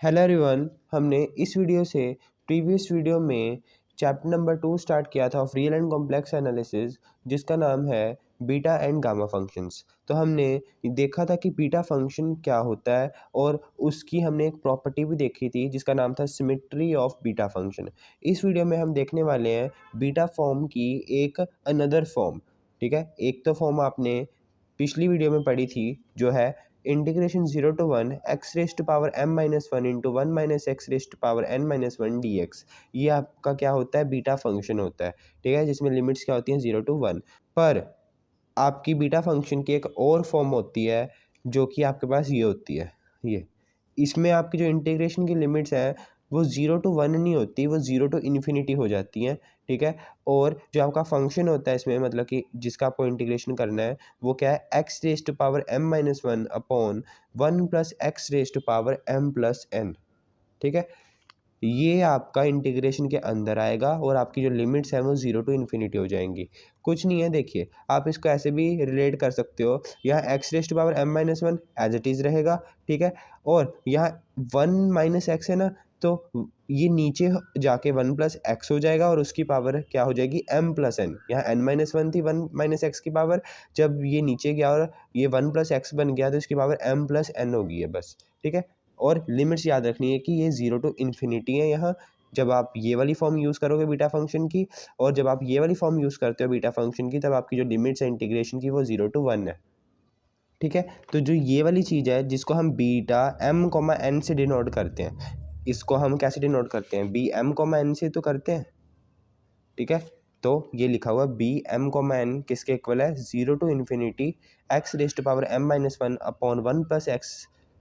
Hello everyone, हमने इस video से प्रीवियस वीडियो में चैप्टर नंबर 2 स्टार्ट किया था of real and complex analysis, जिसका नाम है बीटा एंड गामा फंक्शंस। तो हमने देखा था कि बीटा फंक्शन क्या होता है और उसकी हमने एक प्रॉपर्टी भी देखी थी जिसका नाम था सिमेट्री ऑफ बीटा फंक्शन। इस वीडियो में हम देखने वाले हैं बीटा फॉर्म की एक अनदर फॉर्म। ठीक है, एक तो फॉर्म आपने पिछली वीडियो में पढ़ी थी जो है integration 0 to 1 x raise to power m minus one into one minus x raise to power n minus one d x. ये आपका क्या होता है, बीटा फंक्शन होता है। ठीक है, जिसमें लिमिट्स क्या होती हैं 0 to 1। पर आपकी बीटा फंक्शन की एक और फॉर्म होती है जो कि आपके पास ये होती है, ये इसमें आपकी जो इंटीग्रेशन की लिमिट्स हैं वो 0 to 1 नहीं होती, वो 0 to इन्फिनिटी हो जाती हैं। ठीक है, और जो आपका फंक्शन होता है इसमें, मतलब कि जिसका आपको इंटीग्रेशन करना है, वो क्या है, x raise to power m minus one upon one plus x raise to power m plus n। ठीक है, ये आपका इंटीग्रेशन के अंदर आएगा और आपकी जो लिमिट्स हैं वो 0 to इन्फिनिटी हो जाएंगी। कुछ नहीं है, देखिए आप इसको ऐसे भी रिलेट कर सकते हो, यहाँ x raise to power m minus one as it is रहेगा। ठीक है, और यहाँ वन माइनस एक्स है ना, तो ये नीचे जाके वन प्लस एक्स हो जाएगा और उसकी पावर क्या हो जाएगी, m प्लस एन। यहाँ n माइनस वन थी, वन माइनस एक्स की पावर, जब ये नीचे गया और ये वन प्लस एक्स बन गया तो इसकी पावर m प्लस एन हो गई है बस। ठीक है, और लिमिट्स याद रखनी है कि ये 0 to इन्फिनिटी है यहाँ, जब आप ये वाली फॉर्म यूज़ करोगे बीटा फंक्शन की, और जब आप ये वाली फॉर्म यूज़ करते हो बीटा फंक्शन की, तब आपकी जो लिमिट्स है इंटीग्रेशन की वो 0 to 1 है। ठीक है, तो जो ये वाली चीज़ है जिसको हम बीटा m कोमा n से डिनोट करते हैं, इसको हम कैसे डिनोट करते हैं, बी m कोमा n से तो करते हैं। ठीक है, तो ये लिखा हुआ बी m कोमा n किसके इक्वल है, 0 to infinity x raise to power m minus one upon one plus x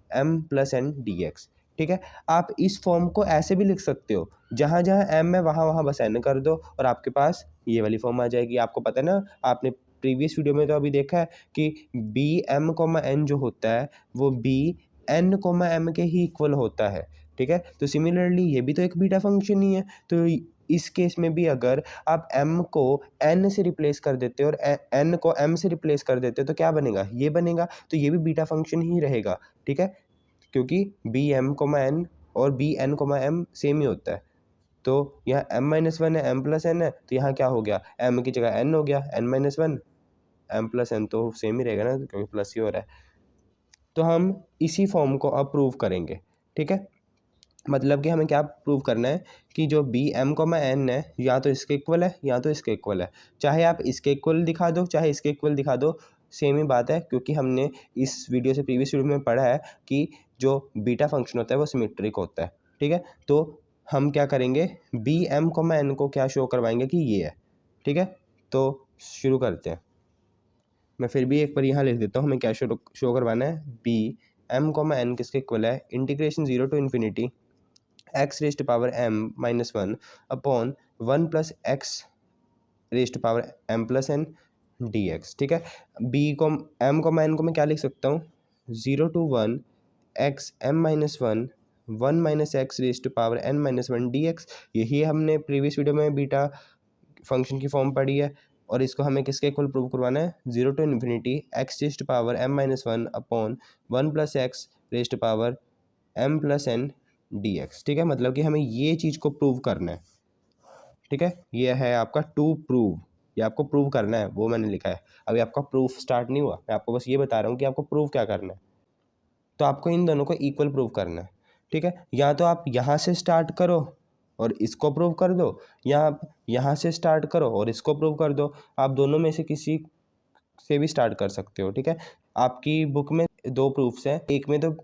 m plus n d x. ठीक है, आप इस फॉर्म को ऐसे भी लिख सकते हो, जहाँ जहाँ m है वहाँ वहाँ बस n कर दो और आपके पास ये वाली फॉर्म आ जाएगी। आपको पता है ना, आपने प्रीवियस वीडियो में तो अभी देखा है कि बी m कोमा n जो होता है वो बी n कोमा m के ही इक्वल होता है। ठीक है, तो सिमिलरली ये भी तो एक बीटा फंक्शन ही है। तो इस केस में भी अगर आप m को n से रिप्लेस कर देते हो और n को m से रिप्लेस कर देते हो तो क्या बनेगा, ये बनेगा। तो ये भी बीटा फंक्शन ही रहेगा। ठीक है, क्योंकि बी एम कोमा एन और B N comma M same ही होता है। तो यहाँ m माइनस वन है, m प्लस एन है, तो यहाँ क्या हो गया, m की जगह n हो गया, n minus one, m plus n तो सेम ही रहेगा ना, क्योंकि प्लस ही हो रहा है। तो हम इसी फॉर्म को अब प्रूव करेंगे। ठीक है, मतलब कि हमें क्या प्रूव करना है कि जो बी एम कोमा एन है या तो इसके इक्वल है या तो इसके इक्वल है। चाहे आप इसके इक्वल दिखा दो चाहे इसके इक्वल दिखा दो, सेम ही बात है, क्योंकि हमने इस वीडियो से प्रीवियस वीडियो में पढ़ा है कि जो बीटा फंक्शन होता है वो सिमेट्रिक होता है। ठीक है, तो हम क्या करेंगे, बी एम कोमा एन को क्या शो करवाएंगे कि ये है। ठीक है, तो शुरू करते हैं। मैं फिर भी एक बार यहाँ लिख देता हूँ, हमें क्या शो करवाना है, बी एम कोमा एन किसके इक्वल है, integration 0 to infinity x raise to power m minus one upon one plus x raise to power m plus n d x. ठीक है, b को m को n को मैं क्या लिख सकता हूँ, 0 to 1 x m minus one one minus x raise to power n minus one d x. यही हमने प्रीवियस वीडियो में बीटा फंक्शन की फॉर्म पढ़ी है और इसको हमें किसके इक्वल प्रूव करवाना है, 0 to infinity x raise to power m minus one upon one plus x raise to power m plus n d x. ठीक है, मतलब कि हमें ये चीज़ को प्रूव करना है। ठीक है, ये है आपका टू प्रूव, ये आपको प्रूव करना है, वो मैंने लिखा है। अभी आपका प्रूफ स्टार्ट नहीं हुआ, मैं आपको बस ये बता रहा हूँ कि आपको प्रूव क्या करना है। तो आपको इन दोनों को इक्वल प्रूव करना है। ठीक है, या तो आप यहाँ से स्टार्ट करो और इसको प्रूव कर दो, या आप यहाँ से स्टार्ट करो और इसको प्रूव कर दो। आप दोनों में से किसी से भी स्टार्ट कर सकते हो। ठीक है, आपकी बुक में दो प्रूफ्स हैं, एक में तो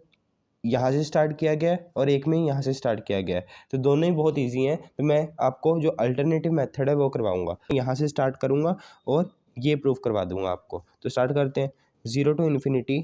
यहाँ से स्टार्ट किया गया है और एक में यहाँ से स्टार्ट किया गया है, तो दोनों ही बहुत इजी हैं। तो मैं आपको जो अल्टरनेटिव मेथड है वो करवाऊंगा, यहाँ से स्टार्ट करूँगा और ये प्रूफ करवा दूंगा आपको। तो स्टार्ट करते हैं, 0 to infinity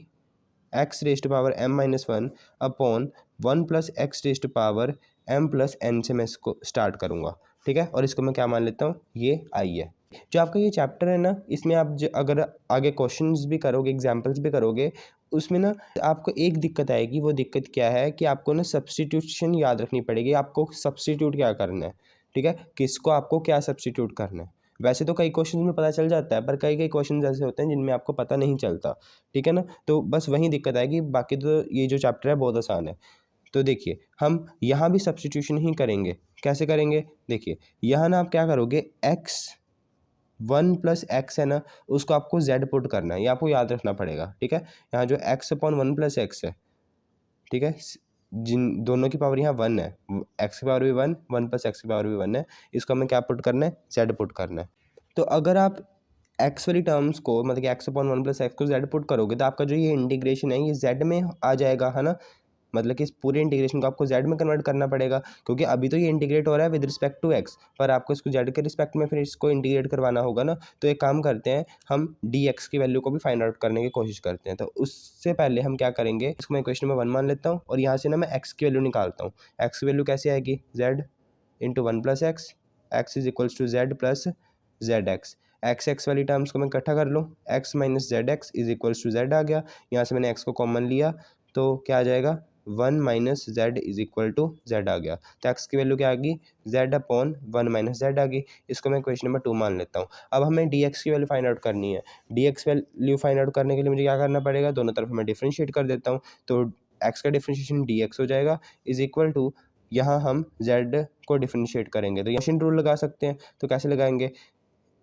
x raise to power m minus one upon one plus x raise to power m plus n से मैं इसको स्टार्ट करूँगा। ठीक है, और इसको मैं क्या मान लेता हूँ, ये आई है। जो आपका ये चैप्टर है ना, इसमें आप अगर आगे क्वेश्चंस भी करोगे, एग्जांपल्स भी करोगे, उसमें ना आपको एक दिक्कत आएगी। वो दिक्कत क्या है कि आपको ना सब्स्टिट्यूशन याद रखनी पड़ेगी। आपको सब्स्टिट्यूट क्या करना है, ठीक है, किसको आपको क्या सब्स्टिट्यूट करना है। वैसे तो कई क्वेश्चन में पता चल जाता है, पर कई कई क्वेश्चन ऐसे होते हैं जिनमें आपको पता नहीं चलता। ठीक है ना, तो बस वही दिक्कत आएगी, बाकी तो ये जो चैप्टर है बहुत आसान है। तो देखिए हम यहाँ भी सब्स्टिट्यूशन ही करेंगे। कैसे करेंगे? देखिए यहाँ ना आप क्या करोगे, x1 प्लस एक्स है ना, उसको आपको z पुट करना है, ये आपको याद रखना पड़ेगा, ठीक है। यहाँ जो x अपॉन 1 प्लस एक्स है, ठीक है, जिन दोनों की पावर यहाँ 1 है, x की पावर भी 1, 1 प्लस एक्स की पावर भी 1 है, इसको हमें क्या पुट करना है, z पुट करना है। तो अगर आप x वाली टर्म्स को मतलब कि x अपॉन 1 प्लस एक्स को z पुट करोगे तो आपका जो ये इंटीग्रेशन है ये z में आ जाएगा, है ना। मतलब कि इस पूरे इंटीग्रेशन को आपको z में कन्वर्ट करना पड़ेगा, क्योंकि अभी तो ये इंटीग्रेट हो रहा है विद रिस्पेक्ट टू x, पर आपको इसको z के रिस्पेक्ट में फिर इसको इंटीग्रेट करवाना होगा ना। तो एक काम करते हैं, हम dx की वैल्यू को भी फाइंड आउट करने की कोशिश करते हैं। तो उससे पहले हम क्या करेंगे, इसको मैं इक्वेशन नंबर 1 मान लेता हूँ और यहाँ से ना मैं x की वैल्यू निकालता हूँ। x की वैल्यू कैसे आएगी, z into 1 plus x, x is equals to z plus z x. X वाली टर्म्स को मैं इकट्ठा कर लूँ, x minus z x is equals to z आ गया। यहाँ से मैंने x को कॉमन लिया तो क्या आ जाएगा, 1 minus z is equal to z आ गया। तो x की वैल्यू क्या आ गई, z अपॉन 1 माइनस जेड आ गई। इसको मैं क्वेश्चन नंबर 2 मान लेता हूँ। अब हमें dx की वैल्यू फाइंड आउट करनी है। dx वैल्यू फाइंड आउट करने के लिए मुझे क्या करना पड़ेगा, दोनों तरफ मैं डिफ्रेंशिएट कर देता हूँ। तो x का डिफ्रेंशिएशन dx हो जाएगा इज इक्वल टू, यहाँ हम z को डिफ्रेंशिएट करेंगे तो यहाँ रूल लगा सकते हैं। तो कैसे लगाएंगे,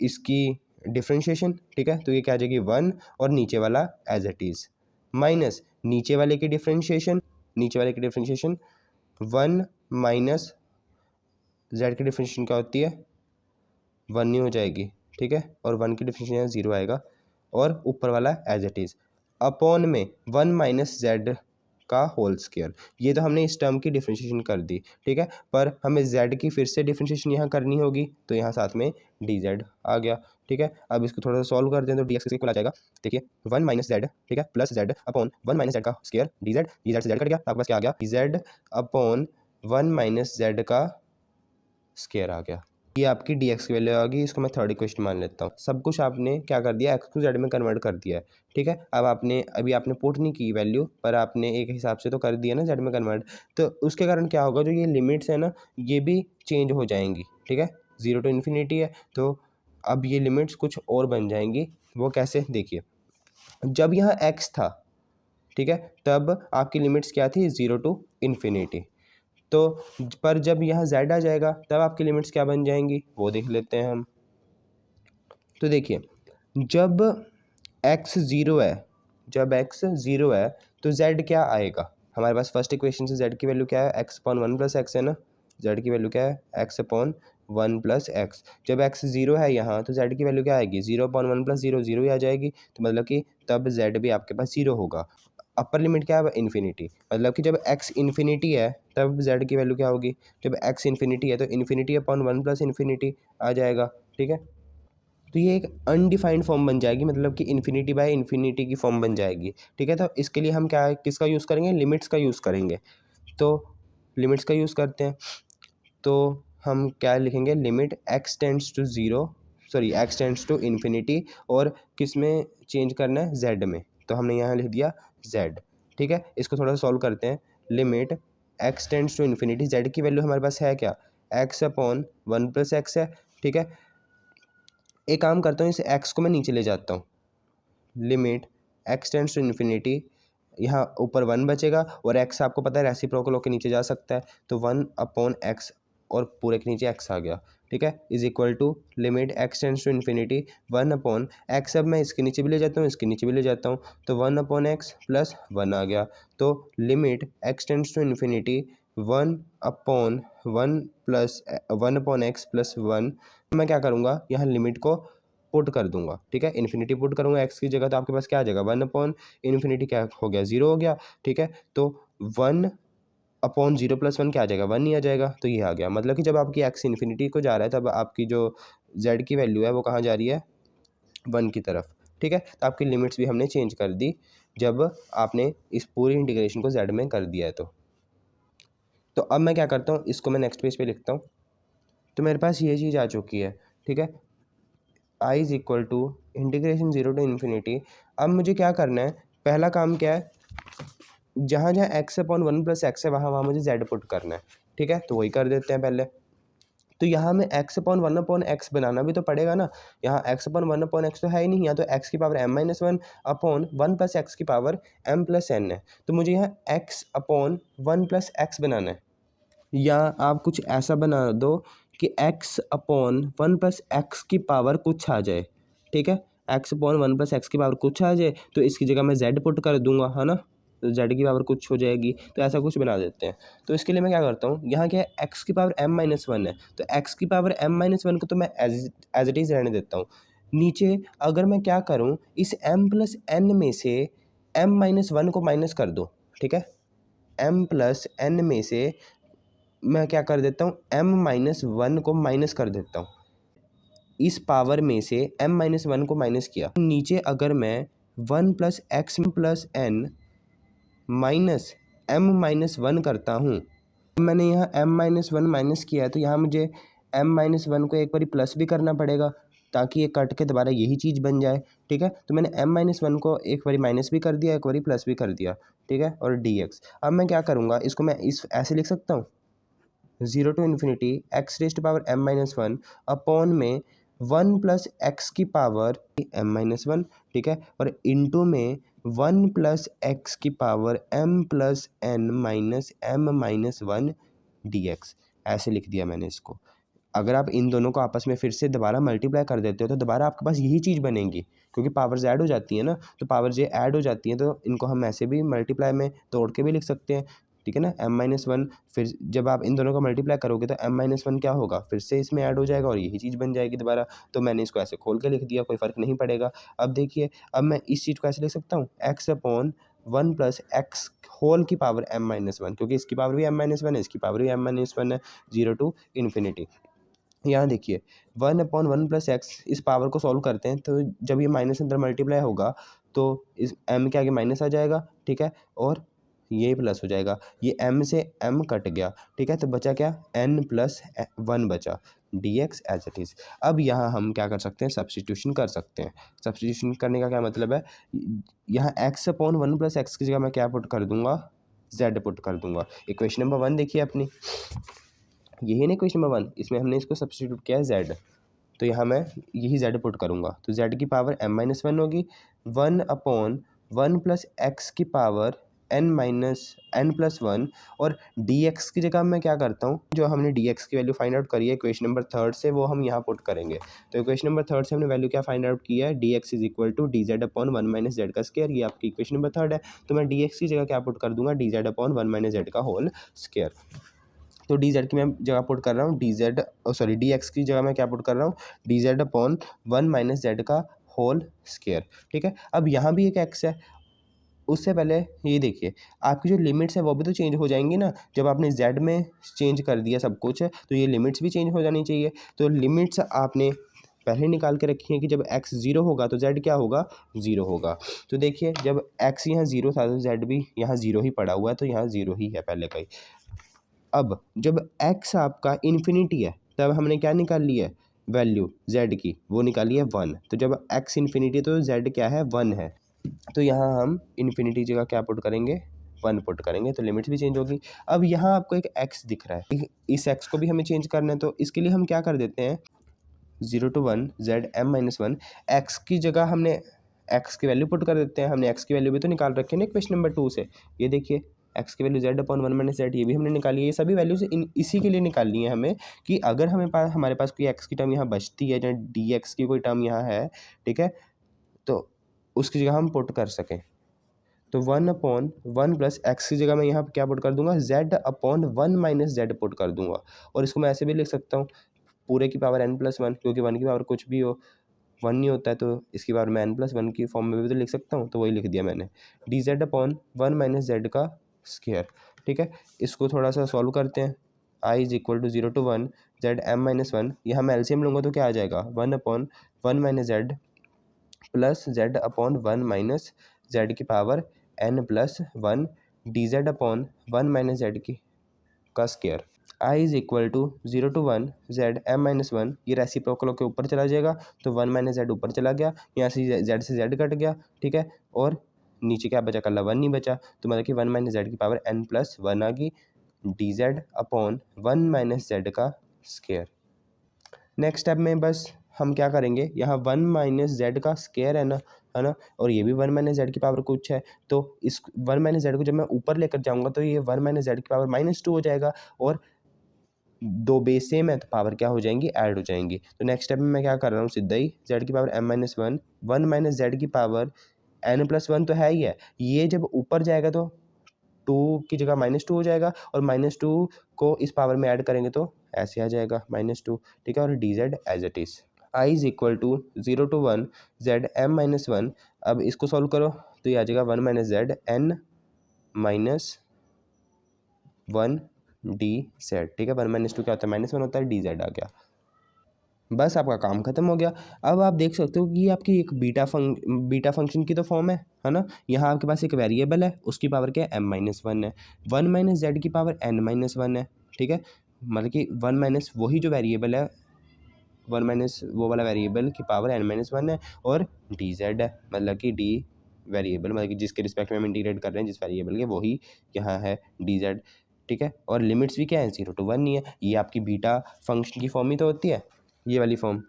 इसकी डिफ्रेंशिएशन, ठीक है, तो ये क्या आ जाएगी 1 और नीचे वाला एज इट इज़, माइनस नीचे वाले की डिफ्रेंशिएशन, 1 माइनस z की डिफ्रेंशिएशन क्या होती है, 1 नहीं हो जाएगी, ठीक है, और 1 की डिफ्रेंशिएशन 0 आएगा, और ऊपर वाला एज इट इज़ अपॉन में 1 माइनस जेड का होल स्क्वायर। ये तो हमने इस टर्म की डिफ्रेंशिएशन कर दी, ठीक है, पर हमें z की फिर से डिफ्रेंशिएशन यहाँ करनी होगी, तो यहाँ साथ में dz आ गया, ठीक है। अब इसको थोड़ा सा सॉल्व कर दें तो dx इक्वल आ जाएगा, देखिए 1 माइनस जेड, ठीक है, plus z upon 1 minus z का स्क्वायर dz, dz से z कट गया, आपके पास क्या आ गया, dz अपॉन 1 माइनस जेड का स्क्वायर आ गया। ये आपकी dx की वैल्यू आ गई। इसको मैं थर्ड इक्वेशन मान लेता हूँ। सब कुछ आपने क्या कर दिया, x को z में कन्वर्ट कर दिया है, ठीक है। अब अभी आपने पुट नहीं की वैल्यू, पर आपने एक हिसाब से तो कर दिया ना z में कन्वर्ट। तो उसके कारण क्या होगा, जो ये लिमिट्स है ना ये भी चेंज हो जाएंगी, ठीक है। 0 टू इन्फिनिटी है तो अब ये लिमिट्स कुछ और बन जाएंगी। वो कैसे, देखिए जब यहाँ x था, ठीक है, तब आपकी लिमिट्स क्या थी, 0 टू इन्फिनिटी। तो पर जब यहाँ z आ जाएगा तब आपकी लिमिट्स क्या बन जाएंगी, वो देख लेते हैं हम। तो देखिए जब x 0 है, तो z क्या आएगा, हमारे पास फर्स्ट इक्वेशन से z की वैल्यू क्या है, x अपॉन 1 प्लस एक्स है ना, z की वैल्यू क्या है, x अपॉन 1 प्लस एक्स। जब x 0 है यहाँ तो z की वैल्यू क्या आएगी, 0 अपॉन 1 प्लस 0, 0 ही आ जाएगी। तो मतलब कि तब z भी आपके पास 0 होगा। अपर लिमिट क्या है, इन्फिनिटी, मतलब कि जब x इन्फिनिटी है तब z की वैल्यू क्या होगी, जब x इन्फिनिटी है तो इन्फिनिटी अपॉन 1 प्लस इन्फिनिटी आ जाएगा, ठीक है। तो ये एक अनडिफाइंड फॉर्म बन जाएगी, मतलब कि इन्फिनिटी बाय इन्फिनिटी की फॉर्म बन जाएगी, ठीक है। तो इसके लिए हम क्या किसका यूज़ करेंगे, लिमिट्स का यूज़ करेंगे। तो लिमिट्स का यूज़ करते हैं, तो हम क्या लिखेंगे, limit x tends to 0, sorry x tends to infinity, और किस में चेंज करना है, z में। तो हमने यहाँ लिख दिया z, ठीक है। इसको थोड़ा सा सॉल्व करते हैं। Limit x tends to infinity, z की वैल्यू हमारे पास है क्या, x अपॉन 1 प्लस एक्स है, ठीक है। एक काम करता हूँ, इस x को मैं नीचे ले जाता हूँ। Limit x tends to infinity, यहाँ ऊपर 1 बचेगा और x आपको पता है रेसिप्रोकल होकर नीचे जा सकता है, तो 1 अपॉन एक्स और पूरे के नीचे x आ गया, ठीक है, is equal to limit x tends to infinity 1 upon x. अब मैं इसके नीचे भी ले जाता हूँ, इसके नीचे भी ले जाता हूँ, तो 1 अपॉन एक्स प्लस 1 आ गया। तो limit x tends to infinity 1 upon 1 upon x plus 1। मैं क्या करूँगा, यहाँ लिमिट को पुट कर दूंगा, ठीक है, इन्फिनिटी पुट करूँगा x की जगह, तो आपके पास क्या आ जाएगा, 1 अपॉन इन्फिनिटी क्या हो गया, 0 हो गया, ठीक है। तो 1 अपॉन 0 प्लस 1 क्या आ जाएगा, 1 नहीं आ जाएगा, तो ये आ गया। मतलब कि जब आपकी x इन्फिनिटी को जा रहा है तब आपकी जो z की वैल्यू है वो कहाँ जा रही है, 1 की तरफ, ठीक है। तो आपकी लिमिट्स भी हमने चेंज कर दी जब आपने इस पूरी इंटीग्रेशन को z में कर दिया है। तो अब मैं क्या करता हूँ, इसको मैं नेक्स्ट पेज पे लिखता हूँ। तो मेरे पास ये चीज़ आ चुकी है, ठीक है, i is equal to integration 0 to infinity. अब मुझे क्या करना है, पहला काम क्या है, जहाँ जहाँ x अपॉन 1 प्लस एक्स है वहाँ वहाँ मुझे z पुट करना है, ठीक है। तो वही कर देते हैं पहले। तो यहाँ में x अपॉन 1/x बनाना भी तो पड़ेगा ना। यहाँ x अपॉन 1/x तो है ही नहीं, यहाँ तो x की power m-1 upon 1 plus x की पावर m प्लस n है। तो मुझे यहाँ x अपॉन 1 प्लस x बनाना है, या आप कुछ ऐसा बना दो कि x अपॉन 1 प्लस x की पावर कुछ आ जाए, ठीक है। x अपॉन 1 प्लस x की पावर कुछ आ जाए तो इसकी जगह मैं z पुट कर दूंगा, है ना, तो z की पावर कुछ हो जाएगी। तो ऐसा कुछ बना देते हैं। तो इसके लिए मैं क्या करता हूँ, यहाँ क्या है, x की पावर m-1 है, तो x की पावर m-1 को तो मैं एज इट इज़ रहने देता हूँ। नीचे अगर मैं क्या करूँ, इस m प्लस n में से m-1 को माइनस कर दो, ठीक है। m प्लस n में से मैं क्या कर देता हूँ, m-1 को माइनस कर देता हूँ। इस पावर में से m-1 को माइनस किया, नीचे अगर मैं 1 plus x plus n minus m-1 करता हूँ, मैंने यहाँ m-1 माइनस किया है तो यहाँ मुझे m-1 को एक बारी प्लस भी करना पड़ेगा ताकि ये कट के दोबारा यही चीज़ बन जाए, ठीक है। तो मैंने m-1 को एक बारी माइनस भी कर दिया, एक बारी प्लस भी कर दिया, ठीक है। और dx अब मैं क्या करूँगा, इसको मैं इस ऐसे लिख सकता हूँ, 0 टू इन्फिनिटी x⁻m - 1 अपॉन में 1 प्लस एक्स की पावर m-1, ठीक है, और इंटू में 1 प्लस एक्स की power m plus n minus m-1 dx। ऐसे लिख दिया मैंने इसको। अगर आप इन दोनों को आपस में फिर से दोबारा मल्टीप्लाई कर देते हो तो दोबारा आपके पास यही चीज़ बनेगी, क्योंकि पावर्स ऐड हो जाती है ना, तो पावर्स ये ऐड हो जाती हैं तो इनको हम ऐसे भी मल्टीप्लाई में तोड़ के भी लिख सकते हैं, ठीक है ना। m-1 फिर जब आप इन दोनों को मल्टीप्लाई करोगे तो m-1 क्या होगा, फिर से इसमें ऐड हो जाएगा और यही चीज़ बन जाएगी दोबारा। तो मैंने इसको ऐसे खोल के लिख दिया, कोई फ़र्क नहीं पड़ेगा। अब देखिए, अब मैं इस चीज़ को ऐसे लिख सकता हूँ, x upon 1 plus x whole की पावर m-1, क्योंकि इसकी पावर भी m-1 है, इसकी पावर भी m-1 है, 0 टू इन्फिनिटी। यहाँ देखिए 1/1 प्लस एक्स, इस पावर को सॉल्व करते हैं तो जब ये माइनस अंदर मल्टीप्लाई होगा तो इस m के आगे माइनस आ जाएगा, ठीक है, और ये प्लस हो जाएगा, ये m से m कट गया, ठीक है, तो बचा क्या, n प्लस 1 बचा, dx एज इट इज़। अब यहाँ हम क्या कर सकते हैं, सब्सटीट्यूशन कर सकते हैं। सब्सटीट्यूशन करने का क्या मतलब है, यहाँ x अपॉन 1 प्लस एक्स की जगह मैं क्या पुट कर दूंगा, z पुट कर दूंगा। इक्वेशन नंबर 1 देखिए अपनी, यही ना इक्वेशन नंबर 1, इसमें हमने इसको सब्स्टिट्यूट किया है z, तो यहाँ मैं यही z पुट करूँगा, तो z की पावर m-1 होगी, 1 अपॉन 1 प्लस एक्स की पावर n प्लस 1, और dx की जगह मैं क्या करता हूँ, जो हमने dx की वैल्यू फाइंड आउट करी है इक्वेशन नंबर 3 से, वो हम यहाँ पुट करेंगे। तो इक्वेशन नंबर 3 से हमने वैल्यू क्या फाइंड आउट किया है, dx is equal to dz upon 1 minus z का स्क्वायर, ये आपकी इक्वेशन नंबर 3 है। तो मैं dx की जगह क्या पुट कर दूंगा, dz अपॉन 1 माइनस जेड का होल स्क्वायर। तो डी जेड की मैं जगह पुट कर रहा हूँ डी एक्स की जगह मैं क्या पुट कर रहा हूँ, D Z upon 1 minus z का होल स्क्वायर, ठीक है। अब यहाँ भी एक एक्स है, उससे पहले ये देखिए आपकी जो लिमिट्स है वो भी तो चेंज हो जाएंगी ना, जब आपने जेड में चेंज कर दिया सब कुछ है तो ये लिमिट्स भी चेंज हो जानी चाहिए। तो लिमिट्स आपने पहले निकाल के रखी है कि जब x 0 होगा तो z क्या होगा, 0 होगा। तो देखिए जब x यहाँ 0 था तो z भी यहाँ 0 ही पड़ा हुआ है, तो यहाँ 0 ही है पहले का ही। अब जब x आपका इन्फिनिटी है तब हमने क्या निकाल लिया है, वैल्यू z की, वो निकाली है 1। तो जब x इन्फिनिटी तो z क्या है, 1 है। तो यहाँ हम इन्फिनिटी जगह क्या पुट करेंगे, 1 पुट करेंगे, तो लिमिट्स भी चेंज होगी। अब यहाँ आपको एक x दिख रहा है, इस x को भी हमें चेंज करना है, तो इसके लिए हम क्या कर देते हैं, 0 to 1 z m-1, x की जगह हमने x की वैल्यू पुट कर देते हैं। हमने x की वैल्यू भी तो निकाल रखी है ना इक्वेशन नंबर 2 से, ये देखिए x की value z upon 1 minus Z, ये भी हमने निकाली है। ये सभी वैल्यूज इसी के लिए निकालनी है हमें, कि अगर हमारे पास कोई x की टर्म यहाँ बचती है, या dx की कोई टर्म यहाँ है, ठीक है, तो उसकी जगह हम पुट कर सकें। तो 1/1 प्लस एक्स की जगह मैं यहाँ क्या पुट कर दूंगा, z upon 1 minus Z put कर दूंगा। और इसको मैं ऐसे भी लिख सकता हूँ, पूरे की पावर n+1, क्योंकि 1 की पावर कुछ भी हो 1 नहीं होता है, तो इसकी पावर मैं n+1 की फॉर्म में भी तो लिख सकता हूँ, तो वही लिख दिया मैंने, dz अपॉन 1 माइनस जेड का स्क्वायर, ठीक है। इसको थोड़ा सा सॉल्व करते हैं, i is equal to 0 to 1 z m-1, यहाँ मैं एलसीएम लूँगा तो क्या आ जाएगा, 1 upon 1 minus z plus z upon 1 minus z की power n+1 dz upon 1 minus z की का square. i is equal to 0 to 1 z m-1, ये रेसिप्रोकल के ऊपर चला जाएगा, तो 1 माइनस जेड ऊपर चला गया, यहाँ से z कट गया, ठीक है, और नीचे क्या बचा, कल 1 नहीं बचा, तो मतलब कि 1 माइनस जेड की पावर n+1 आ गई, dz अपॉन 1 माइनस जेड का स्क्वायर। नेक्स्ट स्टेप में बस हम क्या करेंगे, यहाँ 1 माइनस जेड का स्क्वायर है ना, और ये भी 1 माइनस जेड की पावर कुछ है, तो इस 1 माइनस जेड को जब मैं ऊपर लेकर जाऊँगा तो ये 1 माइनस जेड की पावर -2 हो जाएगा, और दो बेस सेम है तो पावर क्या हो जाएंगी, ऐड हो जाएंगी। तो नेक्स्ट स्टेप में मैं क्या कर रहा हूँ, सीधा ही जेड की पावर m-1, 1 माइनस जेड की पावर n+1 तो है ही है, ये जब ऊपर जाएगा तो 2 की जगह -2 हो जाएगा, और -2 को इस पावर में ऐड करेंगे तो ऐसे आ जाएगा -2, ठीक है। और d z as it is, i is equal to 0 to 1 z m-1। अब इसको सॉल्व करो तो ये आ जाएगा 1 minus Z n-1 D Z, ठीक है। 1 - 2 क्या होता है, -1 होता है, डी जेड आ गया। बस आपका काम खत्म हो गया। अब आप देख सकते हो कि ये आपकी एक बीटा फंक्शन की तो फॉर्म है ना। यहाँ आपके पास एक वेरिएबल है, उसकी पावर क्या है, m-1 है। 1 माइनस जेड की पावर n-1 है, ठीक है। मतलब कि 1 माइनस वही जो वेरिएबल है, 1 माइनस वो वाला वेरिएबल की पावर n-1 है, और डी जेड है, मतलब कि डी वेरिएबल, मतलब कि जिसके रिस्पेक्ट में हम इंटीग्रेट कर रहे हैं जिस वेरिएबल के, वही यहाँ है डी जेड, ठीक है। और लिमिट्स भी क्या है, 0 to 1 नहीं है। ये आपकी बीटा फंक्शन की फॉर्म ही तो होती है, ये वाली फॉर्म,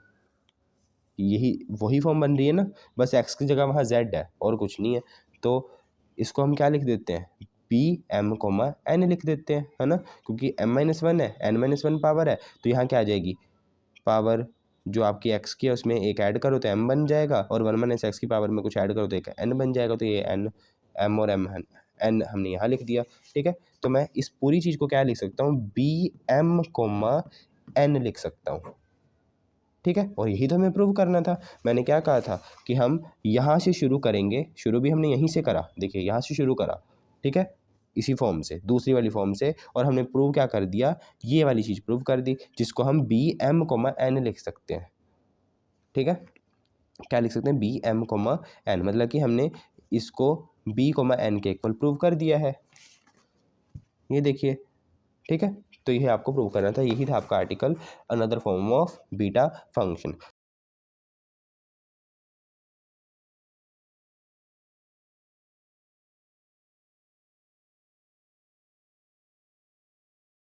यही वही फॉर्म बन रही है ना, बस एक्स की जगह वहाँ जेड है और कुछ नहीं है। तो इसको हम क्या लिख देते हैं, पी एम कोमा एन लिख देते हैं, है ना, क्योंकि m-1 है, n-1 पावर है, तो यहाँ क्या आ जाएगी, पावर जो आपकी x की है उसमें एक ऐड करो तो m बन जाएगा, और 1 माइनस एक्स की पावर में कुछ ऐड करो तो एक n बन जाएगा, तो ये m और m n हमने यहाँ लिख दिया, ठीक है। तो मैं इस पूरी चीज़ को क्या लिख सकता हूँ, बी एम कोमा एन लिख सकता हूँ, ठीक है। और यही तो हमें प्रूव करना था। मैंने क्या कहा था कि हम यहाँ से शुरू करेंगे, शुरू भी हमने यहीं से करा, देखिए यहाँ से शुरू करा, ठीक है, इसी फॉर्म से, दूसरी वाली फॉर्म से, और हमने प्रूव क्या कर दिया, ये वाली चीज़ प्रूव कर दी, जिसको हम बी एम कोमा एन लिख सकते हैं, ठीक है। क्या लिख सकते हैं, बी एम कोमा एन, मतलब कि हमने इसको बी कोमा एन के इक्वल प्रूव कर दिया है, ये देखिए, ठीक है। तो यही आपको प्रूव करना था, यही था आपका article, another form of beta function.